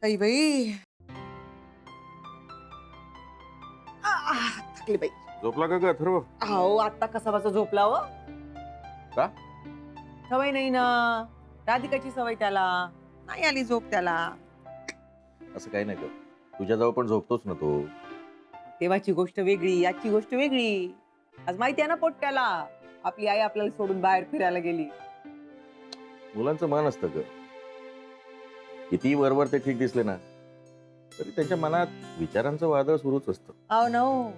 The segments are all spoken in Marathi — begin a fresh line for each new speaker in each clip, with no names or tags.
आई बाई थकली बाई.
झोपला का अथर्व?
अहो आता कसा बसा झोपला हो?
का?
सवय नाही ना, राधिकाची सवय त्याला नाही आली झोप त्याला.
असं काही नाही कर, तुझ्याजवळ पण झोपतोच ना तो.
तेव्हाची गोष्ट वेगळी, आजची गोष्ट वेगळी. आज माहिती आहे ना पोट्ट्याला आपली आई आपल्याला सोडून बाहेर फिरायला गेली.
मुलांचं मन असतं ग, किती वरवर ते ठीक दिसले ना तरी त्यांच्या मनात विचारांचं वादळ सुरूच असतं.
अहो नो,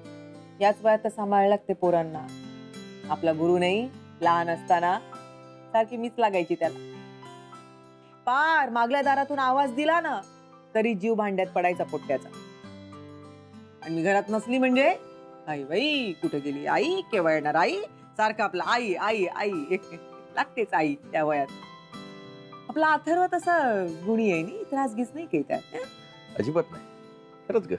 याच वयात तर सांभाळायला लागते पोरांना. आपला गुरु नाही, लहान असताना सारखी मीच लागायची त्याला. पार मागल्या दारातून आवाज दिला ना तरी जीव भांड्यात पडायचा पोट्ट्याचा. आणि मी घरात नसली म्हणजे आई बाई कुठे गेली आई, केव्हा येणार आई, सारखं आपलं आई आई आई लागतेच आई त्या वयात. आपला अथर्व तसा गुणी आहे नी, त्रासगीच नाही काही त्यात.
अजिबात नाही, खरंच ग.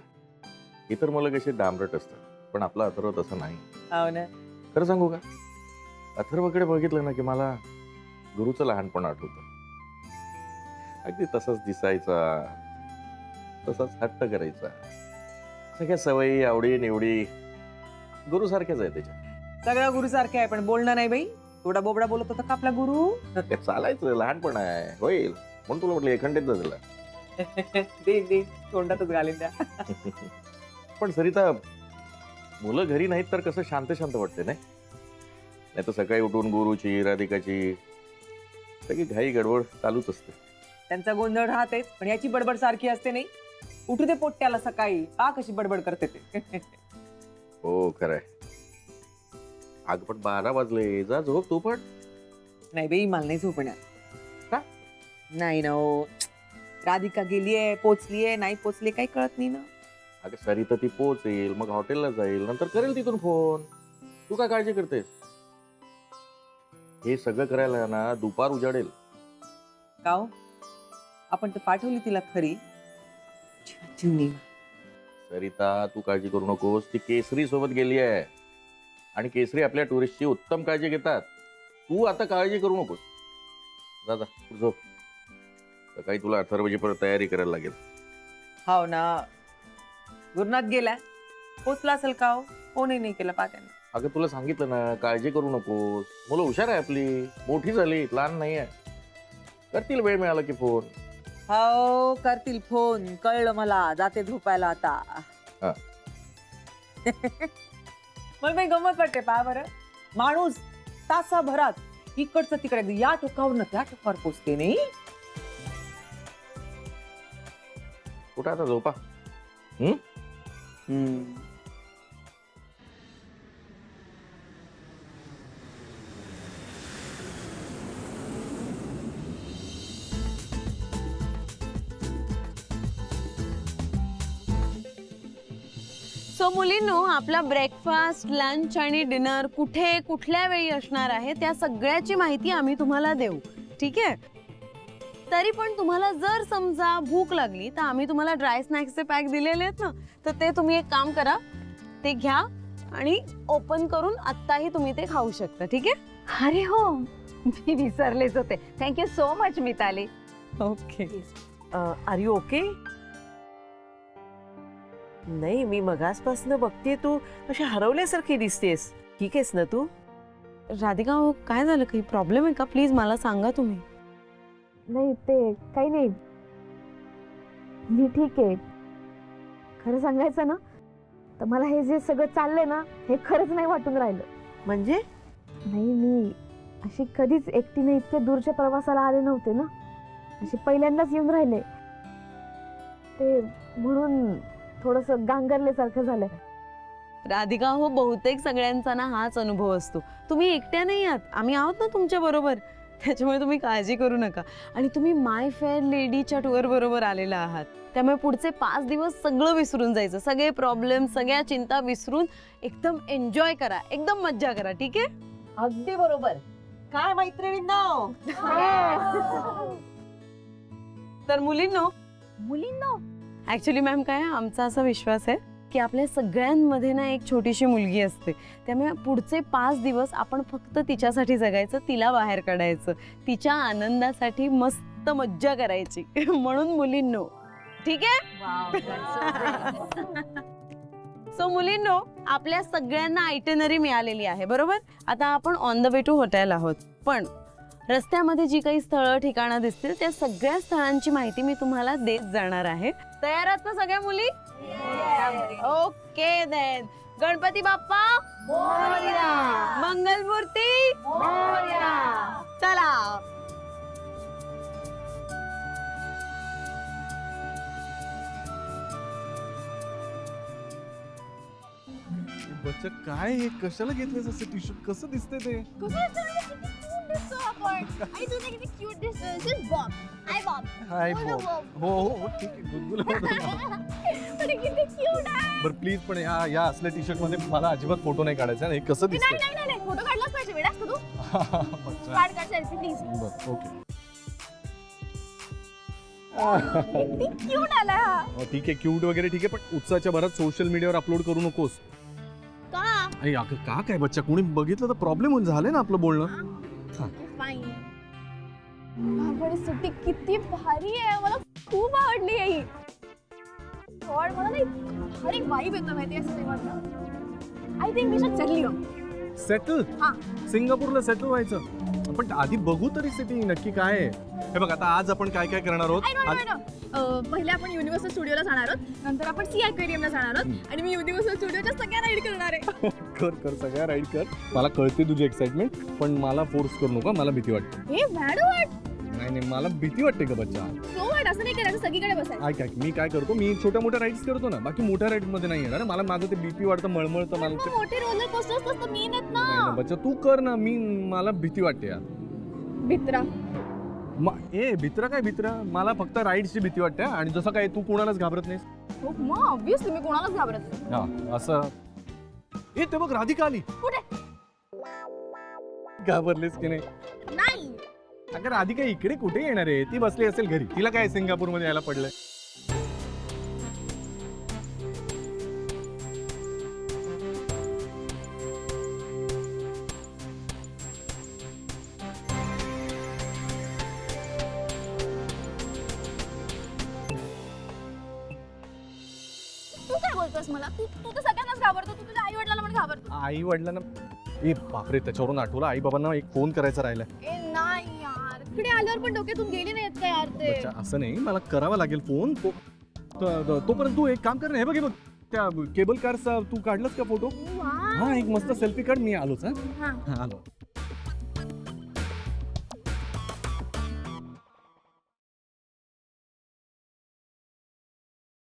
इतर मुलं कशी डांबरट असतात, पण आपला अथर्व तसं नाही.
हो ना.
खरं सांगू का, अथर्वकडे बघितलं ना की मला गुरुचं लहानपण आठवतं. अगदी तसाच दिसायचा, तसाच हट्ट करायचा, सगळ्या सवयी आवडी निवडी गुरु सारख्याच आहे त्याच्या.
सगळं गुरु सारखं आहे पण बोलणं नाही बाई. थोडा बोबडा बोलत होता का आपला गुरु?
चालायचं, लहानपण आहे, होईल म्हणून तुला म्हटलं एखंडित दिला.
दे दे तोंडातच घालीन त्या.
पण सरिता, मुलं घरी नाहीत तर कसं शांत शांत वाटते नाही तर सकाळी उठून गुरुची राधिकाची सगळी घाई गडबड चालूच असते.
त्यांचा गोंधळ राहतेच, पण याची बडबड सारखी असते नाही. उठू दे पोट्ट्याला सकाळी, पा कशी बडबड करते ते.
हो खरंय. आग पण 12 वाजले, जा झोप तू पण.
नाही बाई मला नाही झोपण्यात.
का?
नाही ना हो, राधिका गेलीये, पोचलीये नाही पोचली काही कळत नाही ना.
अगं सरिता ती पोहोचेल, मग हॉटेलला जाईल, नंतर करेल तिथून फोन. तू काय काळजी करतेस? हे सगळं करायला ना दुपार उजाडेल.
का हो? आपण तर पाठवली तिला खरी, जीवनी.
सरिता तू काळजी करू नकोस, ती केसरी सोबत गेली आहे आणि केसरी आपल्या टुरिस्टची उत्तम काळजी घेतात. तू आता काळजी करू नकोस. जा जा झोप, सकाळी तुला अथर्वची परत तयारी करायला लागेल.
हो ना. गुरुनाथ गेला, पोचला असेल का हो? फोनही नाही केला पाहत्याने.
अगं तुला सांगितलं ना काळजी करू नकोस. मुलं हुशार आहे, आपली मोठी झाली, लहान नाही आहे. करतील वेळ मिळाला की फोन.
हो करतील फोन, कळलं मला. जाते झोपायला आता.
हा.
मला काही गंमत वाटते पहा बरं. माणूस तासाभरात इकडचं तिकडे या टोकावर ना त्या टोकावर पोचते नाही.
कुठं आता झोपा.
सो मुलींनो, आपला ब्रेकफास्ट, लंच आणि डिनर कुठे कुठल्या वेळी असणार आहे त्या सगळ्याची माहिती आम्ही तुम्हाला देऊ, ठीक आहे? तरी पण तुम्हाला जर समजा भूक लागली तर आम्ही तुम्हाला ड्राय स्नॅक्सचे पॅक दिलेले आहेत ना, तर ते तुम्ही एक काम करा, ते घ्या आणि ओपन करून आत्ताही तुम्ही ते खाऊ शकता, ठीक आहे?
अरे हो, मी विसरलेच होते. Thank you so much Mitali.
Okay.
Are you okay? नाही, मी मगासपासून बघते तू अशी हरवल्यासारखी दिसतेस. ठीक आहेस ना तू?
राधिका, काय झालं? काही प्रॉब्लेम आहे का? प्लीज मला सांगा तुम्ही.
नाही ते काही नाही, मी ठीक आहे. खरं सांगायचं ना तर मला हे जे सगळं चाललंय ना हे खरंच नाही वाटून राहिलं.
म्हणजे?
नाही, मी अशी कधीच एकटीने इतक्या दूरच्या प्रवासाला आले नव्हते ना. अशी पहिल्यांदाच येऊन राहिले ते, म्हणून थोडंसं गांगरल्यासारखं झालंय.
राधिका हो, बहुतेक सगळ्यांचा ना हाच अनुभव असतो. तुम्ही एकट्या नाही आहात, आम्ही आहोत ना तुमच्या बरोबर. त्याच्यामुळे तुम्ही काळजी करू नका. आणि तुम्ही माय फेअर लेडीच्या टूर बरोबर आलेला आहात, त्यामुळे पुढचे 5 दिवस सगळं विसरून जायचं. सगळे प्रॉब्लेम, सगळ्या चिंता विसरून एकदम एन्जॉय करा, एकदम मज्जा करा, ठीक आहे?
अगदी बरोबर. काय मैत्रिणींनो.
तर मुलींनो ऍक्च्युली मॅम काय, आमचा असा विश्वास आहे की आपल्या सगळ्यांमध्ये ना एक छोटीशी मुलगी असते. त्यामुळे पुढचे 5 दिवस आपण फक्त तिच्यासाठी जगायचं, तिला बाहेर काढायचं, तिच्या आनंदासाठी मस्त मज्जा करायची. म्हणून मुलींनो, ठीक आहे सो मुलींनो, आपल्या सगळ्यांना आयटेनरी मिळालेली आहे बरोबर. आता आपण on the way to hotel आहोत, पण रस्त्यामध्ये जी काही स्थळं ठिकाणं दिसतील त्या सगळ्या स्थळांची माहिती मी तुम्हाला देत जाणार आहे. तयार आहात ना सगळ्या मुली? Okay then. गणपती बाप्पा मंगलमूर्ती चला.
बच्चा काय हे कशाला घेतलंस असं टी शर्ट कसं दिसतंय ते हाय बॉब हो हो हो ठीक आहे गुदगुला बरं प्लीज पण या असल्या टी शर्ट मध्ये मला अजिबात फोटो नाही काढायचा हे कसं दिसतंय
फोटो काढलाच पाहिजे वेडास का तू
बच्चा
काढ काढ सेल्फी प्लीज
बरं ओके
किती क्यूट आला हा
ठीक आहे क्यूट वगैरे ठीक आहे पण उत्साहाच्या भरात सोशल मीडियावर अपलोड करू नकोस.
का
अरे अगं का काय बच्चा कोणी बघितलं तर प्रॉब्लेम होऊन झालंय ना आपलं बोलणं.
फाईन महाबळी सिटी किती भारी आहे मला खूप आवडली आहे ही गॉड मला नाही भारी वाईब येतो माहिती आहे सिनेमातला I think we should settle here
settle
हा
सिंगापूरला सेटल व्हायचं पण आधी बघू तरी सिटी नक्की काय आहे. हे बघ आता आज आपण काय काय करणार आहोत.
आय नो पहिले आपण युनिव्हर्सल स्टुडिओला जाणार आहोत नंतर आपण सी ॲक्वेरियमला जाणार आहोत आणि मी युनिव्हर्सल स्टुडिओच्या सगळ्या राईड करणार आहे
कर कर सगळ्या राईड कर. मला कळते तुझी एक्साइटमेंट पण मला फोर्स करू नका मला भीती वाटते.
हे मॅड वाट
नाही नाही मला भीती वाटते का बच्चा.
सो वाट असं नाही करायचं सगळीकडे बसायचं
ऐक ऐक मी काय करतो मी छोट्या मोठ्या राईड्स करतो ना बाकी मोठ्या राईड मध्ये नाही येणार. मला माझं ते बीपी वाढतं मळमळतं मला ते
मोठे रोलर कोस्टर्स तसं मी नेत
नाही ना
ना
बच्चा तू कर ना मला भीती वाटते यार.
भित्रा
ए भित्रा काय भित्रा मला फक्त राईड्सची भीती वाटते आणि जसं काय तू कोणालाच घाबरत नाहीस.
हो मग ऑब्विसली मी कोणालाच घाबरत नाही.
हा असं ए ते बघ राधिका आली.
कुठे
घाबरलीस की नाही.
नाही
अगं राधिका इकडे कुठे येणार आहे ती बसली असेल घरी तिला काय सिंगापूरमध्ये यायला पडलंय.
तू काय बोलतोस मला तू तू तर सगळ्यांनाच घाबरतो तू तुझ्या आई वडिलांना पण घाबरतो
आई वडिलांना ए बापरे त्याच्यावरून आठवलं आई बाबांना एक फोन करायचा राहिलाय.
ए नाही यार इकडे आल्यावर पण डोक्यातून गेली नाहीत का यार ते
बच्चा, असं नाही मला करावा लागेल फोन तोपर्यंत तू एक काम कर ना हे बघ त्या केबल कारचा तू काढलास का फोटो.
वा.
हा एक मस्त सेल्फी काढ मी आलोच.
हा
हा आलो.